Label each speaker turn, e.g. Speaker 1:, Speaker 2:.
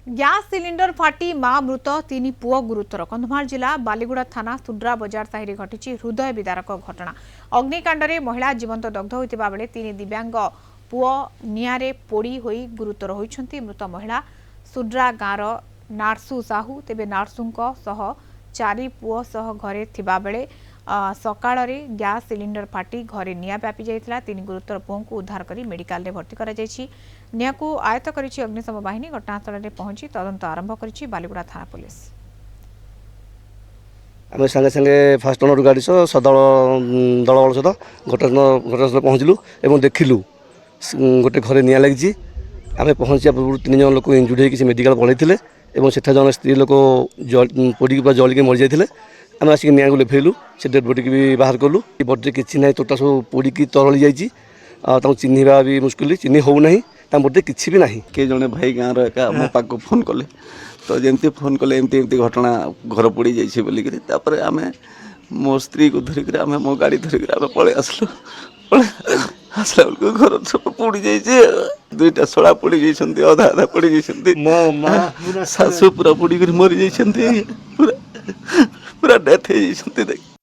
Speaker 1: Gas cylinder ଫାଟି ମା ମୃତ ତିନି ପୁଅ ଗୁରୁତର। କନ୍ଧମାଳ ଜିଲ୍ଲା ବାଲିଗୁଡ଼ା ଥାନା ସୁଡ୍ରା ବଜାର ସାହିରେ ଘଟିଛି ହୃଦୟ ବିଦାରକ ଘଟଣା। ଅଗ୍ନିକାଣ୍ଡରେ ମହିଳା ଜୀବନ୍ତ ଦଗ୍ଧ ହୋଇଥିବା ବେଳେ ତିନି ଦିବ୍ୟାଙ୍ଗ ପୁଅ ନିଆଁରେ ପୋଡ଼ି ହୋଇ ଗୁରୁତର ହୋଇଛନ୍ତି। ମୃତ ମହିଳା ସୁଡ୍ରା ଗାଁର ନାର୍ସୁ ସାହୁ। ତେବେ ନାର୍ସୁଙ୍କ ସହ ଚାରି ପୁଅ ସହ ଘରେ ଥିବାବେଳେ ସକାଳରେ ଗ୍ୟାସ୍ ସିଲିଣ୍ଡର फाटी घरे निआं व्यापी जाइथिला। तीन गुरुतर पुओं को उद्धार कर मेडिकल रे भर्ती करा जायछि। निआं को आयत्त करिछि अग्निशम बाहिनी। घटनास्थल रे पहुंची तदंत आरंभ करिछि बालिगुड़ा थाना पुलिस।
Speaker 2: आम सागे सागे फास्ट ओनर गाड़ी सह सदल दलबल सहित घटनास्थल पहुँचलु और देखिलु गोटे घरे निआं लगी। आम पहुँचा पूर्व तीन जन लोक इंजुरी होकर मेडिकल पलैते और से जन स्त्री लोक पोड़ी जलिक मरी जाते। आम आसिक निआँ को लिभेलु से डेड बडी की भी बाहर कलु। बडी किसी ना तोटा सब पोड़ी तरली जाइए चिन्हवा भी मुस्किल चिन्ह हो ना बडी किसी भी ना
Speaker 3: किए जड़े भाई गाँव एका मो पाक फोन कले तो जमी फोन कले एमती एमती घटना घर पड़ जाइए बोलिकी आम मो स्त्री को धरिक आम मो गाड़ी धरिक आम पलि आसलु आसला बेलू घर सब पोड़ी जाइए। दुईटा शला पोड़ी जाइए अधा अधा पोड़ी जाइए। शाशु पूरा पोड़ी मरी जाइए पूरा पूरा डेथ हो जाइए।